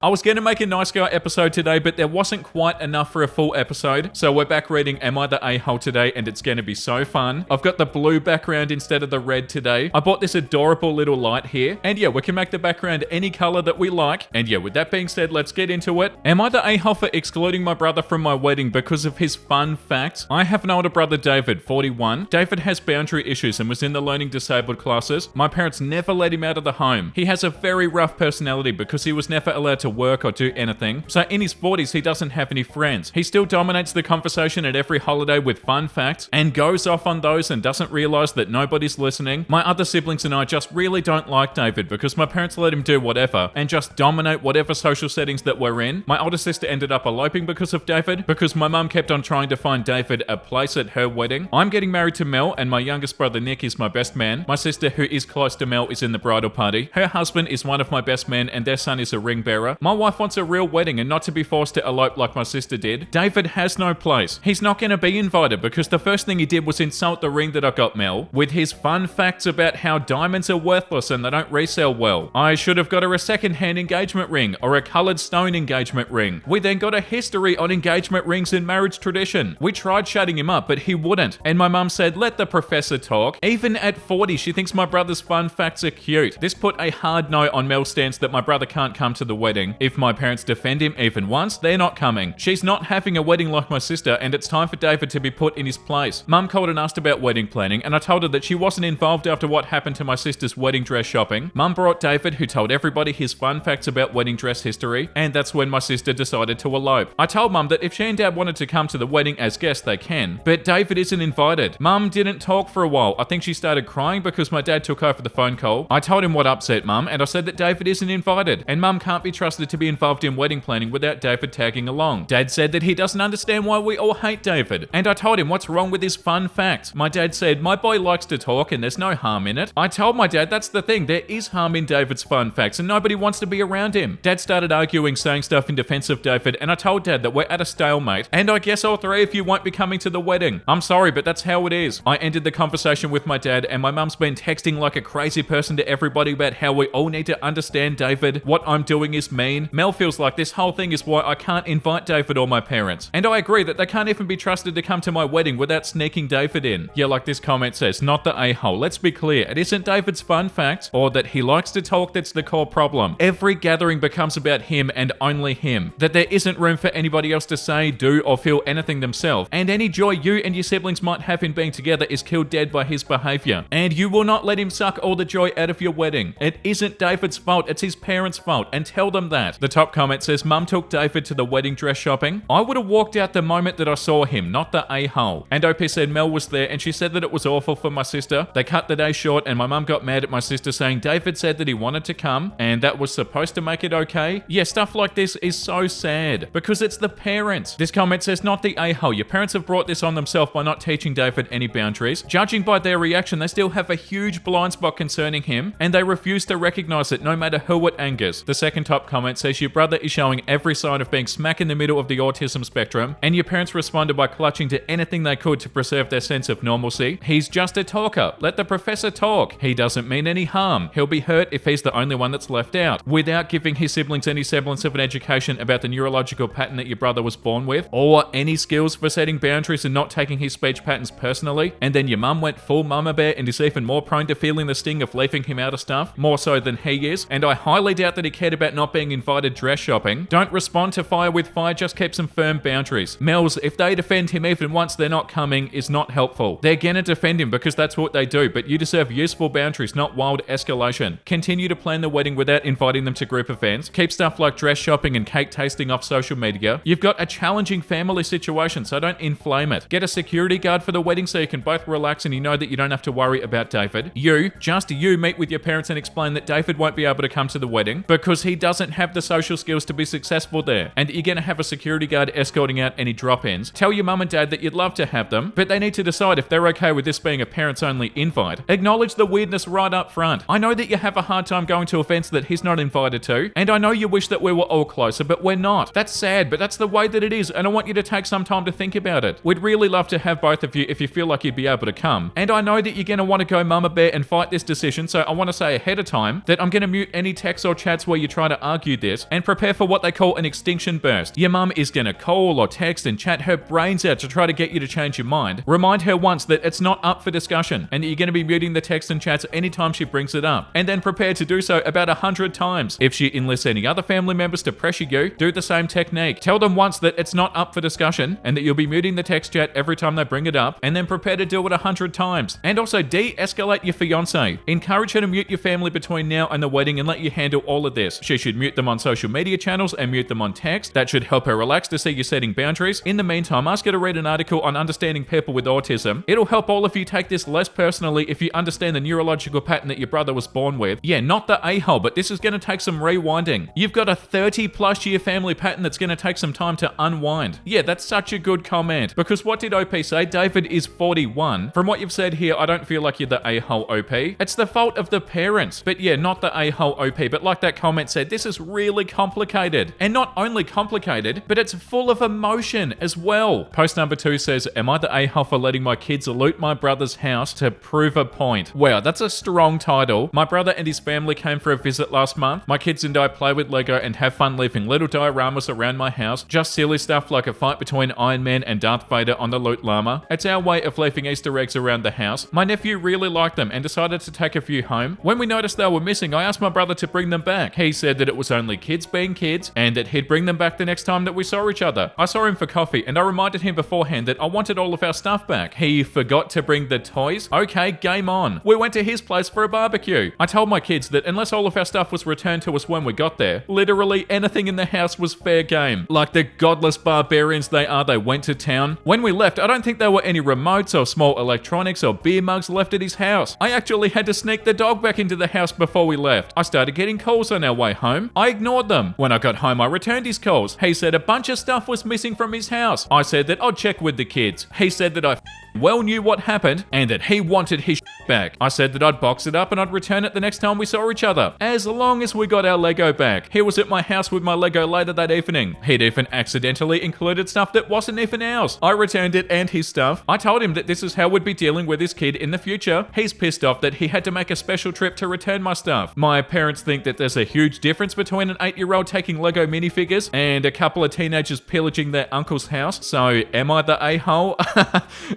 I was going to make a nice guy episode today, but there wasn't quite enough for a full episode, so we're back reading Am I the A-Hole today, and it's going to be so fun. I've got the blue background instead of the red today. I bought this adorable little light here, and yeah, we can make the background any color that we like. And yeah, with that being said, let's get into it. Am I the A-Hole for excluding my brother from my wedding because of his fun facts? I have an older brother, David, 41. David has boundary issues and was in the learning disabled classes. My parents never let him out of the home. He has a very rough personality because he was never allowed to work or do anything. So in his 40s, he doesn't have any friends. He still dominates the conversation at every holiday with fun facts and goes off on those and doesn't realize that nobody's listening. My other siblings and I just really don't like David because my parents let him do whatever and just dominate whatever social settings that we're in. My older sister ended up eloping because of David because my mum kept on trying to find David a place at her wedding. I'm getting married to Mel and my youngest brother Nick is my best man. My sister, who is close to Mel, is in the bridal party. Her husband is one of my best men and their son is a ring bearer. My wife wants a real wedding and not to be forced to elope like my sister did. David has no place. He's not going to be invited because the first thing he did was insult the ring that I got Mel with his fun facts about how diamonds are worthless and they don't resell well. I should have got her a second-hand engagement ring or a coloured stone engagement ring. We then got a history on engagement rings in marriage tradition. We tried shutting him up, but he wouldn't. And my mum said, let the professor talk. Even at 40, she thinks my brother's fun facts are cute. This put a hard no on Mel's stance that my brother can't come to the wedding. If my parents defend him even once, they're not coming. She's not having a wedding like my sister, and it's time for David to be put in his place. Mum called and asked about wedding planning, and I told her that she wasn't involved after what happened to my sister's wedding dress shopping. Mum brought David, who told everybody his fun facts about wedding dress history, and that's when my sister decided to elope. I told Mum that if she and Dad wanted to come to the wedding as guests, they can, but David isn't invited. Mum didn't talk for a while. I think she started crying because my dad took over the phone call. I told him what upset Mum, and I said that David isn't invited, and Mum can't be trusted to be involved in wedding planning without David tagging along. Dad said that he doesn't understand why we all hate David, and I told him what's wrong with his fun facts. My dad said, my boy likes to talk and there's no harm in it. I told my dad that's the thing, there is harm in David's fun facts and nobody wants to be around him. Dad started arguing, saying stuff in defense of David, and I told Dad that we're at a stalemate, and I guess all three of you won't be coming to the wedding. I'm sorry, but that's how it is. I ended the conversation with my dad, and my mum's been texting like a crazy person to everybody about how we all need to understand David. What I'm doing is mean. Mel feels like this whole thing is why I can't invite David or my parents. And I agree that they can't even be trusted to come to my wedding without sneaking David in. Yeah, like this comment says, not the a-hole. Let's be clear, it isn't David's fun facts or that he likes to talk that's the core problem. Every gathering becomes about him and only him. That there isn't room for anybody else to say, do, or feel anything themselves. And any joy you and your siblings might have in being together is killed dead by his behavior. And you will not let him suck all the joy out of your wedding. It isn't David's fault, it's his parents' fault, and tell them that. The top comment says, Mum took David to the wedding dress shopping. I would have walked out the moment that I saw him, not the a-hole. And OP said Mel was there and she said that it was awful for my sister. They cut the day short and my mum got mad at my sister saying David said that he wanted to come and that was supposed to make it okay. Yeah, stuff like this is so sad because it's the parents. This comment says, not the a-hole. Your parents have brought this on themselves by not teaching David any boundaries. Judging by their reaction, they still have a huge blind spot concerning him and they refuse to recognize it no matter who it angers. The second top comment says, your brother is showing every sign of being smack in the middle of the autism spectrum and your parents responded by clutching to anything they could to preserve their sense of normalcy. He's just a talker. Let the professor talk. He doesn't mean any harm. He'll be hurt if he's the only one that's left out. Without giving his siblings any semblance of an education about the neurological pattern that your brother was born with, or any skills for setting boundaries and not taking his speech patterns personally, and then your mum went full mama bear and is even more prone to feeling the sting of leaving him out of stuff, more so than he is, and I highly doubt that he cared about not being invited dress shopping. Don't respond to fire with fire, just keep some firm boundaries. Mel's, if they defend him even once they're not coming, is not helpful. They're gonna defend him because that's what they do, but you deserve useful boundaries, not wild escalation. Continue to plan the wedding without inviting them to group events. Keep stuff like dress shopping and cake tasting off social media. You've got a challenging family situation, so don't inflame it. Get a security guard for the wedding so you can both relax and you know that you don't have to worry about David. Just you meet with your parents and explain that David won't be able to come to the wedding because he doesn't have the social skills to be successful there. And you're gonna have a security guard escorting out any drop-ins. Tell your mum and dad that you'd love to have them, but they need to decide if they're okay with this being a parents-only invite. Acknowledge the weirdness right up front. I know that you have a hard time going to events that he's not invited to, and I know you wish that we were all closer, but we're not. That's sad, but that's the way that it is, and I want you to take some time to think about it. We'd really love to have both of you if you feel like you'd be able to come. And I know that you're gonna want to go mama bear and fight this decision, so I want to say ahead of time that I'm gonna mute any texts or chats where you try to argue you this and prepare for what they call an extinction burst. Your mum is gonna call or text and chat her brains out to try to get you to change your mind. Remind her once that it's not up for discussion and that you're gonna be muting the text and chats anytime she brings it up. And then prepare to do so about 100 times. If she enlists any other family members to pressure you, do the same technique. Tell them once that it's not up for discussion and that you'll be muting the text chat every time they bring it up, and then prepare to do it 100 times. And also de-escalate your fiance. Encourage her to mute your family between now and the wedding and let you handle all of this. She should mute them on social media channels and mute them on text. That should help her relax to see you setting boundaries. In the meantime, ask her to read an article on understanding people with autism. It'll help all of you take this less personally if you understand the neurological pattern that your brother was born with. Yeah, not the a-hole, but this is going to take some rewinding. You've got a 30+ year family pattern that's going to take some time to unwind. Yeah, that's such a good comment. Because what did OP say? David is 41. From what you've said here, I don't feel like you're the a-hole OP. It's the fault of the parents. But yeah, not the a-hole OP. But like that comment said, this is really complicated. And not only complicated, but it's full of emotion as well. Post number 2 says, am I the a-hole for letting my kids loot my brother's house to prove a point? Wow, that's a strong title. My brother and his family came for a visit last month. My kids and I play with Lego and have fun leaving little dioramas around my house. Just silly stuff like a fight between Iron Man and Darth Vader on the loot llama. It's our way of leaving Easter eggs around the house. My nephew really liked them and decided to take a few home. When we noticed they were missing, I asked my brother to bring them back. He said that it was only kids being kids and that he'd bring them back the next time that we saw each other. I saw him for coffee and I reminded him beforehand that I wanted all of our stuff back. He forgot to bring the toys. Okay, game on. We went to his place for a barbecue. I told my kids that unless all of our stuff was returned to us when we got there, literally anything in the house was fair game. Like the godless barbarians they are, they went to town. When we left, I don't think there were any remotes or small electronics or beer mugs left at his house. I actually had to sneak the dog back into the house before we left. I started getting calls on our way home. I ignored them. When I got home, I returned his calls. He said a bunch of stuff was missing from his house. I said that I'd check with the kids. He said that I well knew what happened and that he wanted his back. I said that I'd box it up and I'd return it the next time we saw each other, as long as we got our Lego back. He was at my house with my Lego later that evening. He'd even accidentally included stuff that wasn't even ours. I returned it and his stuff. I told him that this is how we'd be dealing with his kid in the future. He's pissed off that he had to make a special trip to return my stuff. My parents think that there's a huge difference between an 8-year-old taking Lego minifigures and a couple of teenagers pillaging their uncle's house. So am I the a-hole?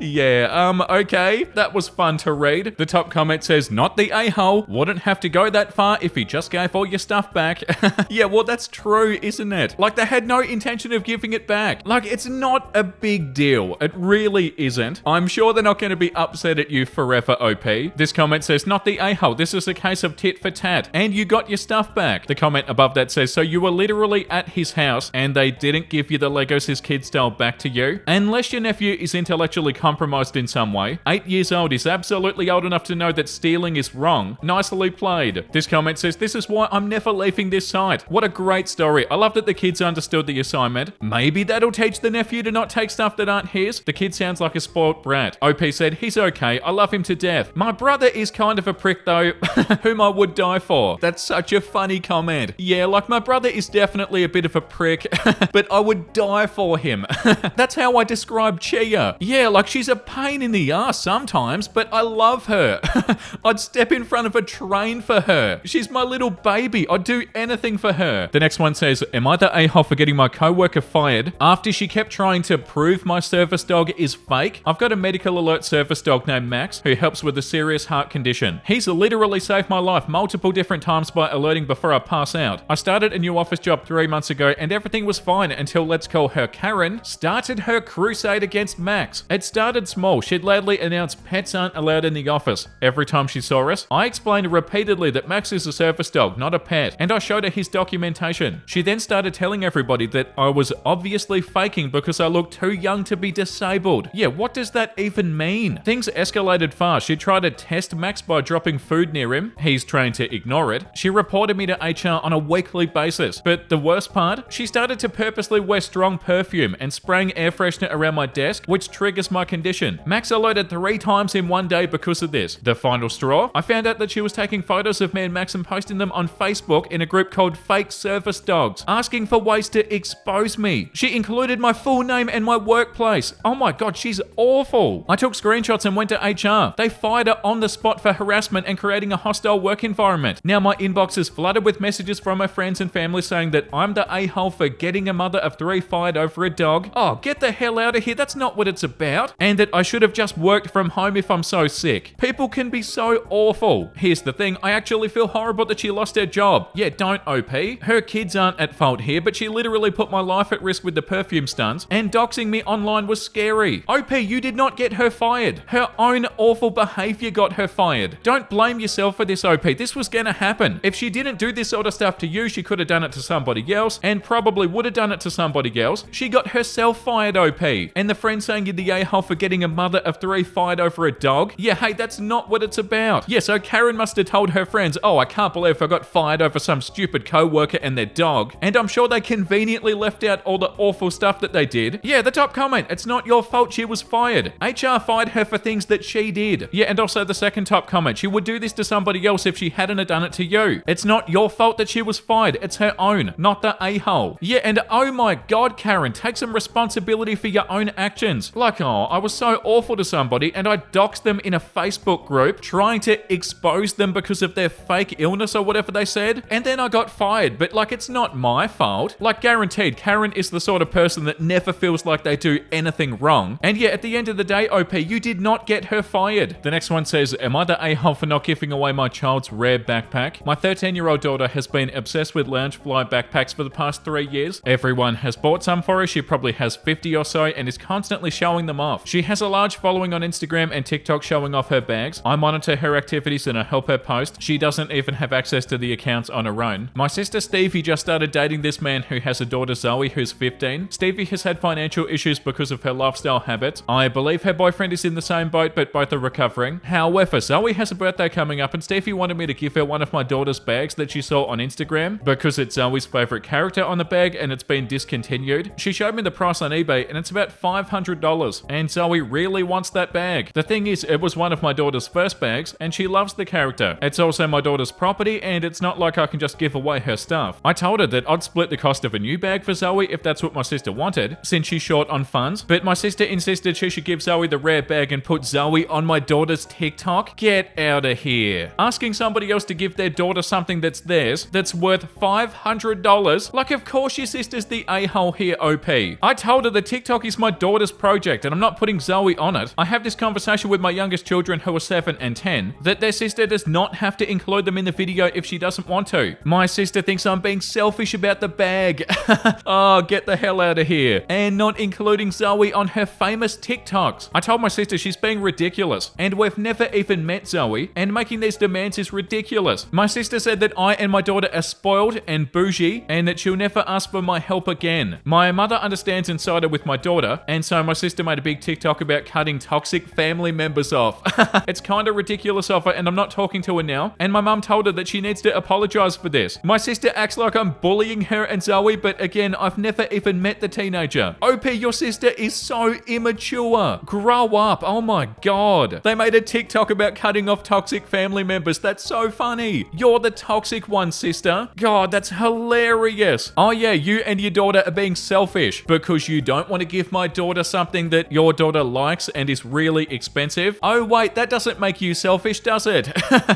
Yeah, okay. That was fun to read. The top comment says, not the a-hole. Wouldn't have to go that far if you just gave all your stuff back. Yeah, well, that's true, isn't it? Like, they had no intention of giving it back. Like, it's not a big deal. It really isn't. I'm sure they're not going to be upset at you forever, OP. This comment says, not the a-hole. This is a case of tit for tat. And you got your stuff back. The comment above that says, so you were literally at his house and they didn't give you the Legos his kid stole back to you? Unless your nephew is intellectually compromised in some way. 8 years old is absolutely old enough to know that stealing is wrong. Nicely played. This comment says, this is why I'm never leaving this site. What a great story. I love that the kids understood the assignment. Maybe that'll teach the nephew to not take stuff that aren't his. The kid sounds like a spoilt brat. OP said, he's okay. I love him to death. My brother is kind of a prick though, whom I would die for. That's such a funny comment. Yeah, like my brother is definitely a bit of a prick, but I would die for him. That's how I describe Chia. Yeah, like she's a pain in the ass sometimes, but I love her. I'd step in front of a train for her. She's my little baby. I'd do anything for her. The next one says, am I the a-hole for getting my co-worker fired after she kept trying to prove my service dog is fake? I've got a medical alert service dog named Max who helps with a serious heart condition. He's literally saved my life multiple different times by alerting before I pass out. I started a new office job 3 months ago and everything was fine until, let's call her Karen, started her crusade against Max. It started small. She'd loudly announce pets aren't allowed in the office. Every time she saw us, I explained repeatedly that Max is a service dog, not a pet, and I showed her his documentation. She then started telling everybody that I was obviously faking because I looked too young to be disabled. Yeah, what does that even mean? Things escalated fast. She tried to test Max by dropping food near him. He's trained to ignore it. She reported me to HR on a weekly basis. But the worst part, she started to purposely wear strong perfume and spraying air freshener around my desk, which triggers my condition. Max alerted 3 times in one day because of this. The final straw, I found out that she was taking photos of me and Max and posting them on Facebook in a group called Fake Service Dogs, asking for ways to expose me. She included my full name and my workplace. Oh my god, she's awful. I took screenshots and went to HR. They fired her on the spot for harassment and creating a hostile work environment. Now my inbox is flooded with messages from from her friends and family saying that I'm the a-hole for getting a mother of 3 fired over a dog. Oh, get the hell out of here. That's not what it's about. And that I should have just worked from home if I'm so sick. People can be so awful. Here's the thing. I actually feel horrible that she lost her job. Yeah, don't OP. Her kids aren't at fault here, but she literally put my life at risk with the perfume stunts, and doxing me online was scary. OP, you did not get her fired. Her own awful behavior got her fired. Don't blame yourself for this, OP. This was gonna happen. If she didn't do this sort of stuff to you, she could have done it to somebody else, and probably would have done it to somebody else. She got herself fired, OP. And the friend saying you're the a-hole for getting a mother of 3 fired over a dog? Yeah, hey, that's not what it's about. Yeah, so Karen must have told her friends, oh, I can't believe I got fired over some stupid co-worker and their dog. And I'm sure they conveniently left out all the awful stuff that they did. Yeah, the top comment, it's not your fault she was fired. HR fired her for things that she did. Yeah, and also the second top comment, she would do this to somebody else if she hadn't have done it to you. It's not your fault that she was fired. It's her own, not the a-hole. Yeah, and oh my god, Karen, take some responsibility for your own actions. Like, oh, I was so awful to somebody and I doxed them in a Facebook group trying to expose them because of their fake illness or whatever they said, and then I got fired, but like, it's not my fault. Like, guaranteed, Karen is the sort of person that never feels like they do anything wrong. And yeah, at the end of the day, OP, you did not get her fired. The next one says, am I the a-hole for not giving away my child's rare backpack? My 13-year-old daughter has been obsessed with Loungefly backpacks for the past 3 years. Everyone has bought some for her. She probably has 50 or so and is constantly showing them off. She has a large following on Instagram and TikTok showing off her bags. I monitor her activities and I help her post. She doesn't even have access to the accounts on her own. My sister Stevie just started dating this man who has a daughter Zoe who's 15. Stevie has had financial issues because of her lifestyle habits. I believe her boyfriend is in the same boat, but both are recovering. However, Zoe has a birthday coming up and Stevie wanted me to give her one of my daughter's bags that she saw on Instagram because it's Zoe's favorite character on the bag and it's been discontinued. She showed me the price on eBay and it's about $500 and Zoe really wants that bag. The thing is, it was one of my daughter's first bags and she loves the character. It's also my daughter's property and it's not like I can just give away her stuff. I told her that I'd split the cost of a new bag for Zoe if that's what my sister wanted, since she's short on funds, but my sister insisted she should give Zoe the rare bag and put Zoe on my daughter's TikTok. Get out of here. Asking somebody else to give their daughter something that's theirs, that's worth $500? Like, of course your sister's the a-hole here, OP. I told her that TikTok is my daughter's project and I'm not putting Zoe on it. I have this conversation with my youngest children who are 7 and 10 that their sister does not have to include them in the video if she doesn't want to. My sister thinks I'm being selfish about the bag. Oh, get the hell out of here. And not including Zoe on her famous TikToks. I told my sister she's being ridiculous and we've never even met Zoe and making these demands is ridiculous. My sister said that I and my daughter are spoiled and bougie and that she'll never ask for my help again. My mother understands inside her with my daughter, and so my sister made a big TikTok about cutting toxic family members off. It's kind of ridiculous of her and I'm not talking to her now, and my mum told her that she needs to apologize for this. My sister acts like I'm bullying her and Zoe, but again, I've never even met the teenager. OP, your sister is so immature. Grow up. Oh my god. They made a TikTok about cutting off toxic family members. That's so funny. You're the toxic one, sister. God, that's hilarious. Oh yeah, you and your daughter are being selfish because you don't want to give my daughter something that your daughter likes and is really expensive. Oh wait, that doesn't make you selfish, does it?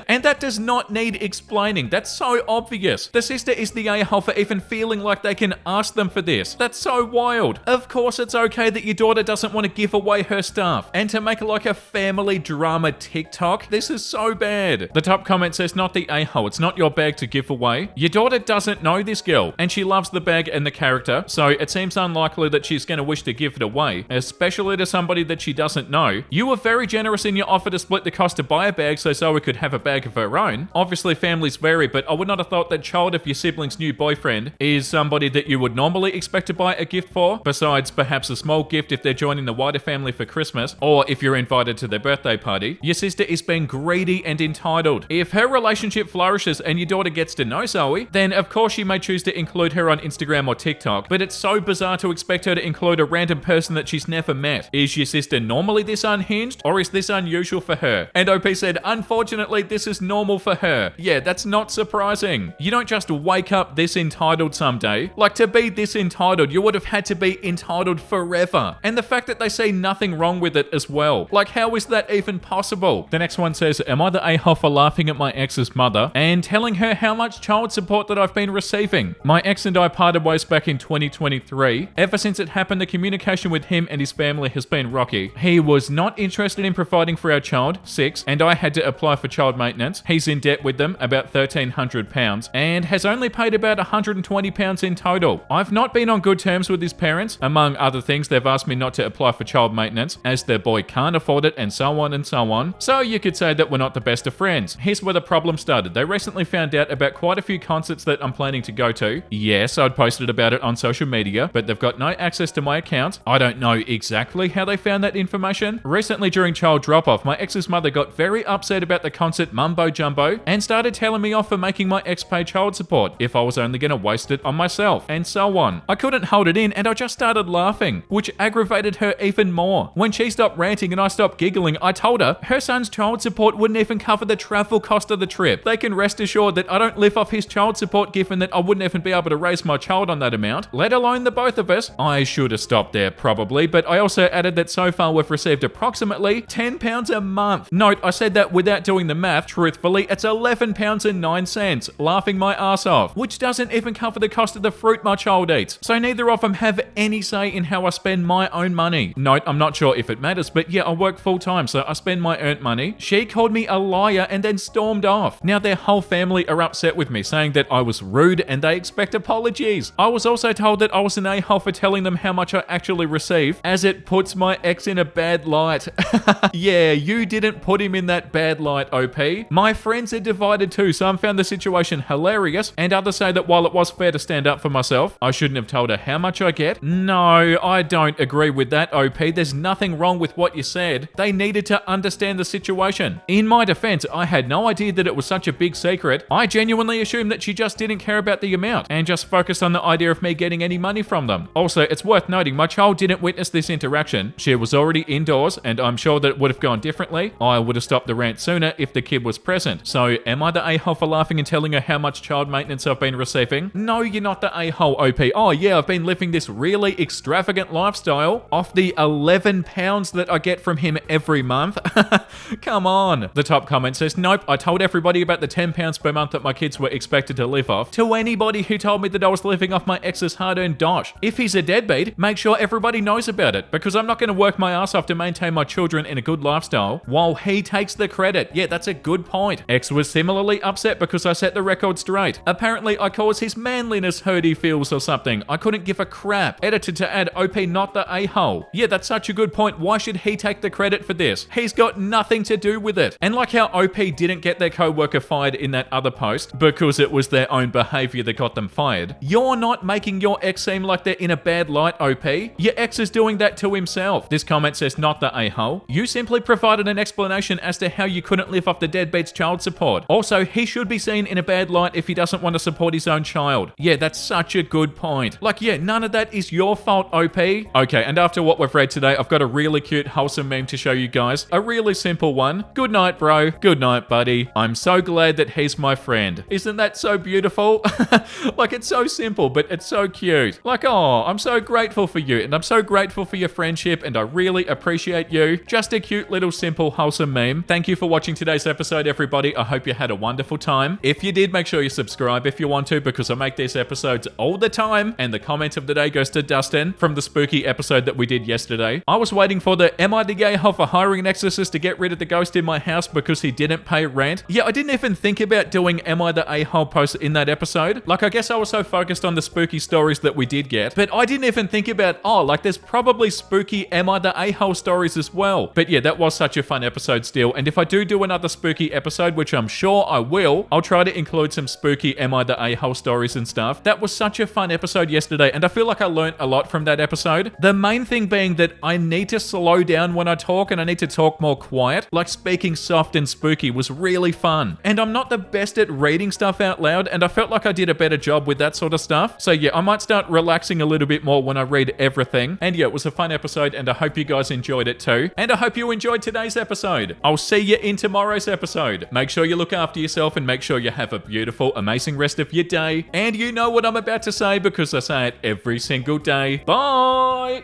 And that does not need explaining. That's so obvious. The sister is the a-hole for even feeling like they can ask them for this. That's so wild. Of course it's okay that your daughter doesn't want to give away her stuff. And to make like a family drama TikTok, this is so bad. The top comment says, not the a-hole, it's not your bag to give away. Your daughter doesn't know this girl and she loves the bag and the character, so it seems unlikely that she's going to wish to give it away, especially to somebody that she doesn't know. You were very generous in your offer to split the cost to buy a bag so Zoe could have a bag of her own. Obviously families vary, but I would not have thought that child of your sibling's new boyfriend is somebody that you would normally expect to buy a gift for, besides perhaps a small gift if they're joining the wider family for Christmas, or if you're invited to their birthday party. Your sister is being greedy and entitled. If her relationship flourishes and your daughter gets to know Zoe, then of course she may choose to include her on Instagram or TikTok, but it's so bizarre to expect her to include a random person that she's never met. Is your sister normally this unhinged, or is this unusual for her? And OP said, unfortunately, this is normal for her. Yeah, that's not surprising. You don't just wake up this entitled someday. Like, to be this entitled, you would have had to be entitled forever. And the fact that they see nothing wrong with it as well. Like, how is that even possible? The next one says, am I the a-hole for laughing at my ex's mother and telling her how much child child support that I've been receiving. My ex and I parted ways back in 2023. Ever since it happened, the communication with him and his family has been rocky. He was not interested in providing for our child, 6, and I had to apply for child maintenance. He's in debt with them, about £1,300, and has only paid about £120 in total. I've not been on good terms with his parents. Among other things, they've asked me not to apply for child maintenance, as their boy can't afford it, and so on and so on. So you could say that we're not the best of friends. Here's where the problem started. They recently found out about quite a few concerts that I'm planning to go to. Yes, I'd posted about it on social media, but they've got no access to my account. I don't know exactly how they found that information. Recently, during child drop-off, my ex's mother got very upset about the concert mumbo jumbo and started telling me off for making my ex pay child support if I was only going to waste it on myself, and so on. I couldn't hold it in and I just started laughing, which aggravated her even more. When she stopped ranting and I stopped giggling, I told her son's child support wouldn't even cover the travel cost of the trip. They can rest assured that I don't live off his child support, given that I wouldn't even be able to raise my child on that amount, let alone the both of us. I should have stopped there probably, but I also added that so far we've received approximately £10 a month. Note, I said that without doing the math. Truthfully, it's £11.09, laughing my ass off, which doesn't even cover the cost of the fruit my child eats. So neither of them have any say in how I spend my own money. Note, I'm not sure if it matters, but yeah, I work full time, so I spend my earned money. She called me a liar and then stormed off. Now their whole family are upset with me, saying that I was rude and they expect apologies. I was also told that I was an a-hole for telling them how much I actually receive, as it puts my ex in a bad light. Yeah, you didn't put him in that bad light, OP. My friends are divided too. Some found the situation hilarious, and others say that while it was fair to stand up for myself, I shouldn't have told her how much I get. No, I don't agree with that, OP. There's nothing wrong with what you said. They needed to understand the situation. In my defense, I had no idea that it was such a big secret. I genuinely assumed that she just didn't care about the amount and just focused on the idea of me getting any money from them. Also, it's worth noting my child didn't witness this interaction. She was already indoors, and I'm sure that it would have gone differently. I would have stopped the rant sooner if the kid was present. So am I the a-hole for laughing and telling her how much child maintenance I've been receiving? No, you're not the a-hole, OP. Oh yeah, I've been living this really extravagant lifestyle off the £11 that I get from him every month. Come on. The top comment says, nope, I told everybody about the £10 per month that my kids were expected to live off. To anybody who told me that I was living off my ex's hard-earned dosh. If he's a deadbeat, make sure everybody knows about it, because I'm not going to work my ass off to maintain my children in a good lifestyle while he takes the credit. Yeah, that's a good point. Ex was similarly upset because I set the record straight. Apparently, I caused his manliness hurt he feels or something. I couldn't give a crap. Edited to add, OP not the a-hole. Yeah, that's such a good point. Why should he take the credit for this? He's got nothing to do with it. And like how OP didn't get their co-worker fired in that other post because it was their own behavior that got them fired, you're not making your ex seem like they're in a bad light, OP. Your ex is doing that to himself. This comment says, not the a-hole. You simply provided an explanation as to how you couldn't live off the deadbeat's child support. Also, he should be seen in a bad light if he doesn't want to support his own child. Yeah, that's such a good point. Like, yeah, none of that is your fault, OP. Okay, and after what we've read today, I've got a really cute, wholesome meme to show you guys. A really simple one. Good night, bro. Good night, buddy. I'm so glad that he's my friend. Isn't that so beautiful? Like, it's so simple, but it's so cute. Like, oh, I'm so grateful for you, and I'm so grateful for your friendship, and I really appreciate you. Just a cute little simple wholesome meme. Thank you for watching today's episode, everybody. I hope you had a wonderful time. If you did, make sure you subscribe if you want to, because I make these episodes all the time. And the comment of the day goes to Dustin from the spooky episode that we did yesterday. I was waiting for the am I the a-hole for hiring an exorcist to get rid of the ghost in my house because he didn't pay rent. Yeah, I didn't even think about doing am I the a-hole post in that episode. Like, I guess I was so focused on the spooky stories that we did get, but I didn't even think about, oh, like there's probably spooky am I the a-hole stories as well. But yeah, that was such a fun episode still. And if I do another spooky episode, which I'm sure I will, I'll try to include some spooky am I the a-hole stories and stuff. That was such a fun episode yesterday, and I feel like I learned a lot from that episode. The main thing being that I need to slow down when I talk, and I need to talk more quiet. Like, speaking soft and spooky was really fun. And I'm not the best at reading stuff out loud, and I felt like I did a better job with that sort of stuff. So yeah, I might start relaxing a little bit more when I read everything. And yeah, it was a fun episode, and I hope you guys enjoyed it too. And I hope you enjoyed today's episode. I'll see you in tomorrow's episode. Make sure you look after yourself, and make sure you have a beautiful, amazing rest of your day. And you know what I'm about to say, because I say it every single day. Bye!